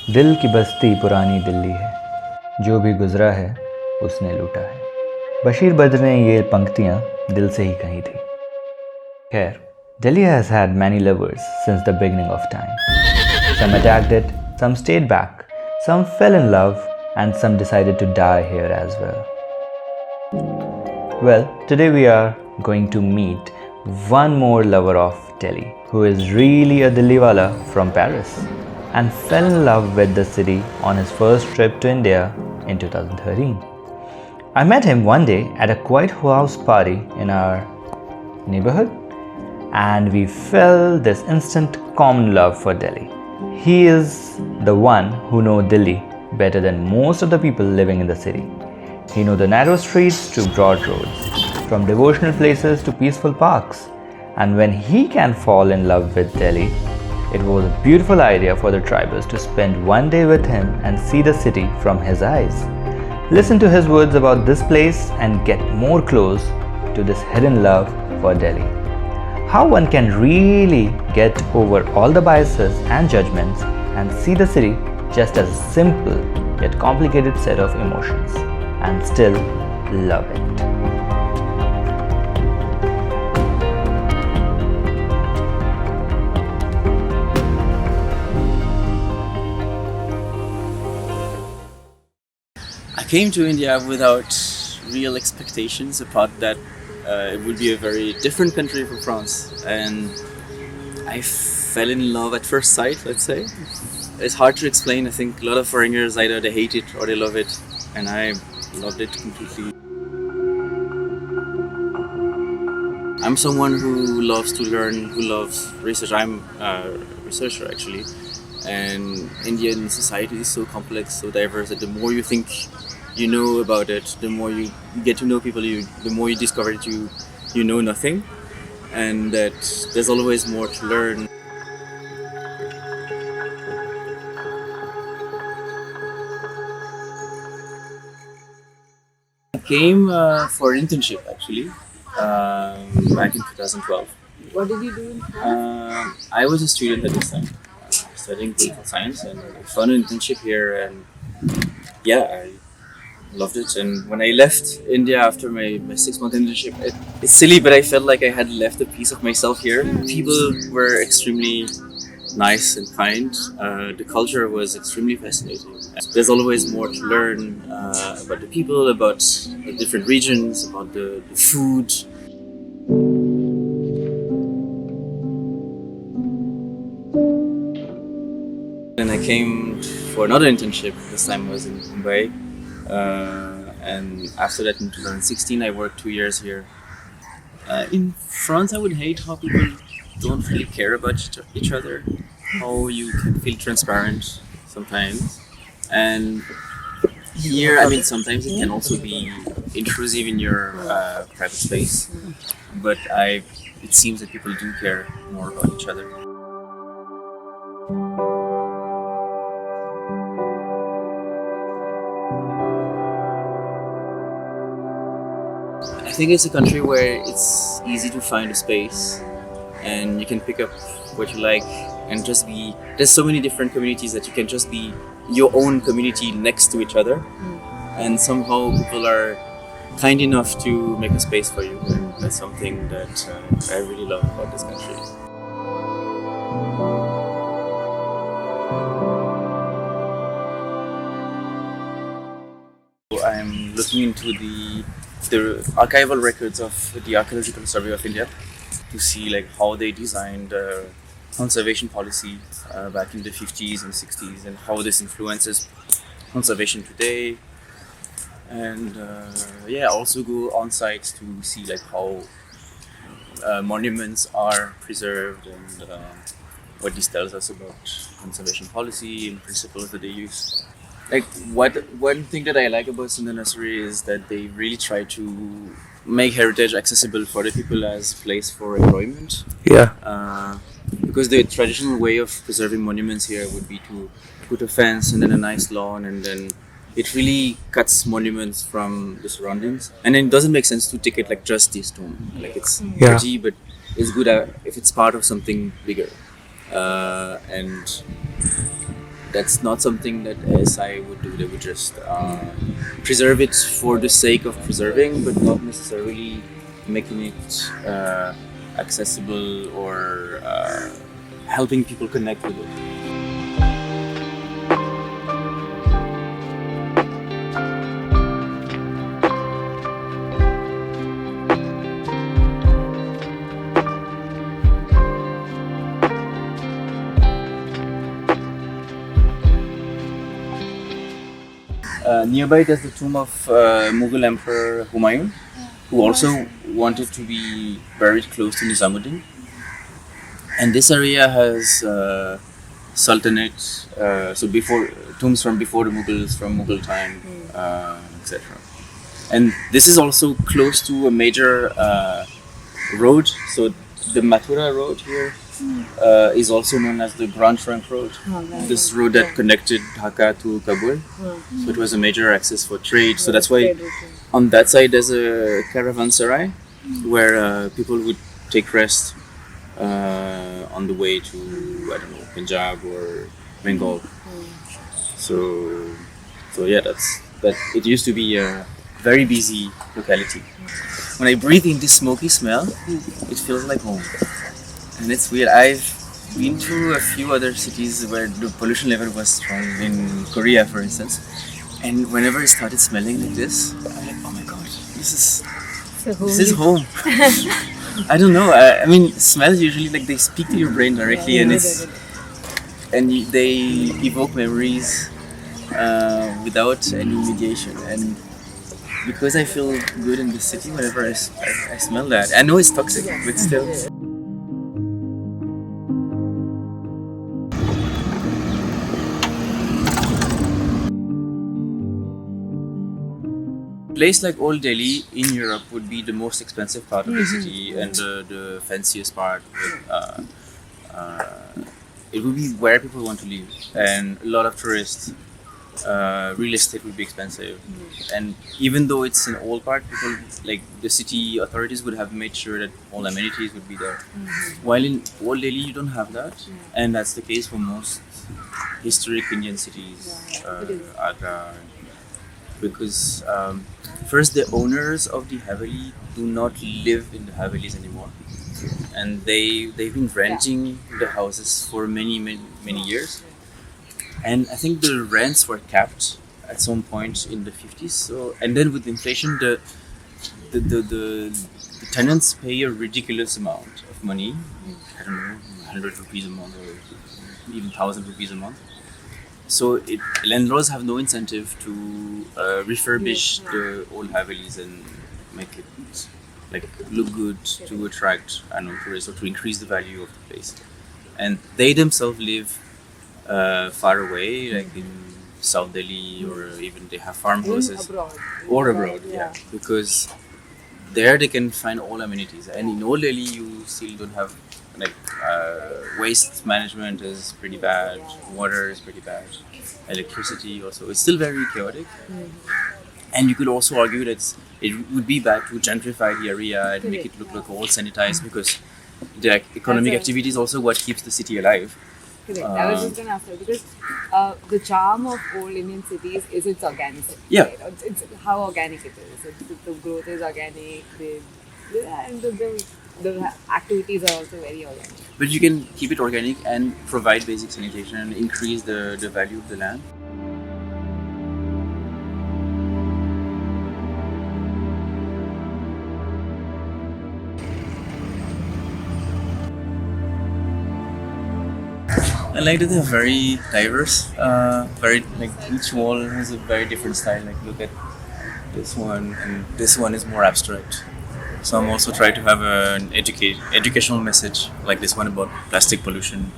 दिल की बस्ती पुरानी दिल्ली है, जो भी गुजरा है उसने लूटा है। बशीर बद्र ने ये पंक्तियाँ दिल से ही कही थी। खैर, Delhi has had many lovers since the beginning of time. Some attacked it, some stayed back, some fell in love, and some decided to die here as well. Well, today we are going to meet one more lover of Delhi, who is really a Delhiwala from Paris and fell in love with the city on his first trip to India in 2013. I met him one day at a quiet house party in our neighborhood, and we felt this instant common love for Delhi. He is the one who knows Delhi better than most of the people living in the city. He knows the narrow streets to broad roads, from devotional places to peaceful parks. And when he can fall in love with Delhi, it was a beautiful idea for the tribals to spend one day with him and see the city from his eyes. Listen to his words about this place and get more close to this hidden love for Delhi. How one can really get over all the biases and judgments and see the city just as a simple yet complicated set of emotions and still love it. I came to India without real expectations, apart that it would be a very different country from France, and I fell in love at first sight, let's say. It's hard to explain. I think a lot of foreigners either they hate it or they love it, and I loved it completely. I'm someone who loves to learn, who loves research. I'm a researcher actually, and Indian society is so complex, so diverse that the more you think you know about it, the more you get to know people, the more you discover that you know nothing, and that there's always more to learn. I came for an internship actually back in 2012. What did you do in France? I was a student at this time, studying political science, and I found an internship here, and yeah, I loved it. And when I left India after my 6-month internship, it's silly, but I felt like I had left a piece of myself here. People were extremely nice and kind. The culture was extremely fascinating. There's always more to learn about the people, about the different regions, about the food. Then I came for another internship. This time I was in Mumbai. And after that, in 2016, I worked 2 years here. In France, I would hate how people don't really care about each other, how you can feel transparent sometimes. And here, I mean, sometimes it can also be intrusive in your private space, but it seems that people do care more about each other. I think it's a country where it's easy to find a space and you can pick up what you like and just be. There's so many different communities that you can just be your own community next to each other, and somehow people are kind enough to make a space for you, and that's something that I really love about this country. I'm looking into the archival records of the Archaeological Survey of India to see like how they designed conservation policy back in the 50s and 60s, and how this influences conservation today. And also go on site to see like how monuments are preserved, and what this tells us about conservation policy and principles that they use. Like one thing that I like about Sundar Nursery is that they really try to make heritage accessible for the people as a place for employment. Yeah. Because the traditional way of preserving monuments here would be to put a fence and then a nice lawn, and then it really cuts monuments from the surroundings. And then it doesn't make sense to take it like just this stone. Like it's pretty, but it's good if it's part of something bigger. And that's not something that SI would do. They would just preserve it for the sake of preserving, but not necessarily making it accessible or helping people connect with it. Nearby there's the tomb of Mughal Emperor Humayun, who also wanted to be buried close to Nizamuddin. And this area has sultanates, so before tombs from before the Mughals, from Mughal time, etc. And this is also close to a major road. So the Mathura road here is also known as the Grand Trunk Road. This road that connected Dhaka to Kabul. So it was a major access for trade. So that's why on that side there's a caravanserai where people would take rest on the way to, I don't know, Punjab or Bengal. So yeah, that it used to be a very busy locality. When I breathe in this smoky smell, it feels like home. And it's weird. I've been to a few other cities where the pollution level was strong, in Korea for instance. And whenever it started smelling like this, I'm like, oh my god, this is home. I don't know. I mean, smells usually like they speak to your brain directly, and they evoke memories without any mediation. And because I feel good in this city, whenever I smell that, I know it's toxic, but still. A place like Old Delhi in Europe would be the most expensive part of the city and the fanciest part. It would be where people want to live, and a lot of tourists. Real estate would be expensive, and even though it's an old part, people like the city authorities would have made sure that all amenities would be there. While in Old Delhi, you don't have that, and that's the case for most historic Indian cities, Agra. Because first, the owners of the Haveli do not live in the Havelis anymore, and they've been renting the houses for many years. And I think the rents were capped at some point in the 50s. So, and then with inflation, the tenants pay a ridiculous amount of money. I don't know, 100 rupees a month or even 1,000 rupees a month. So landlords have no incentive to refurbish the old Havelis and make it like look good to attract tourists or to increase the value of the place. And they themselves live far away, like in South Delhi, or even they have farmhouses abroad, yeah, because there they can find all amenities. And in Old Delhi, you still don't have like waste management is pretty bad, water is pretty bad, electricity also. It's still very chaotic. And you could also argue that it would be bad to gentrify the area and make it look like all sanitized, because the economic activity is also what keeps the city alive. I was just going to ask that, because the charm of old Indian cities is its organicity. Yeah. Right? It's how organic it is. The growth is organic. And the activities are also very organic. But you can keep it organic and provide basic sanitation and increase the value of the land. I like that they're very diverse. Very like each wall has a very different style. Like look at this one, and this one is more abstract. Some also try to have an educational message, like this one about plastic pollution.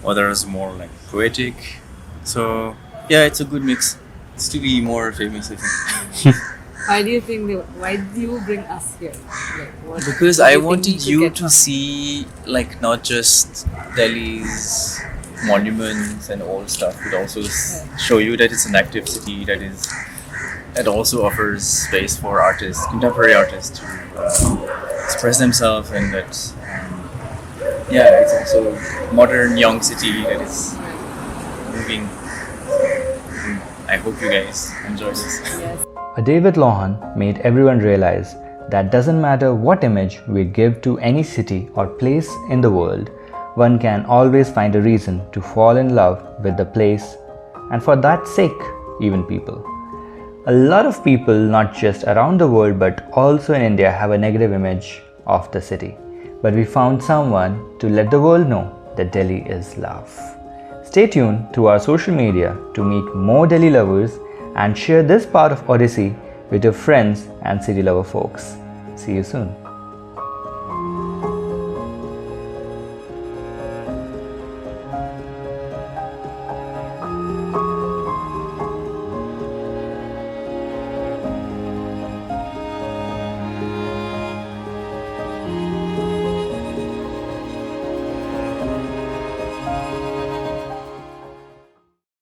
Others more like poetic. So yeah, it's a good mix. It's to be more famous, I think. Why do you bring us here? Like, because I wanted you to see like not just Delhi's monuments and old stuff, but also show you that it's an active city that also offers space for artists, contemporary artists, to express themselves, and that it's also a modern young city that is moving hoping, I hope you guys enjoy this. Yes. A day with Lohan made everyone realize that doesn't matter what image we give to any city or place in the world, one can always find a reason to fall in love with the place, and for that sake, even people. A lot of people, not just around the world but also in India, have a negative image of the city. But we found someone to let the world know that Delhi is love. Stay tuned to our social media to meet more Delhi lovers and share this part of Odyssey with your friends and city lover folks. See you soon.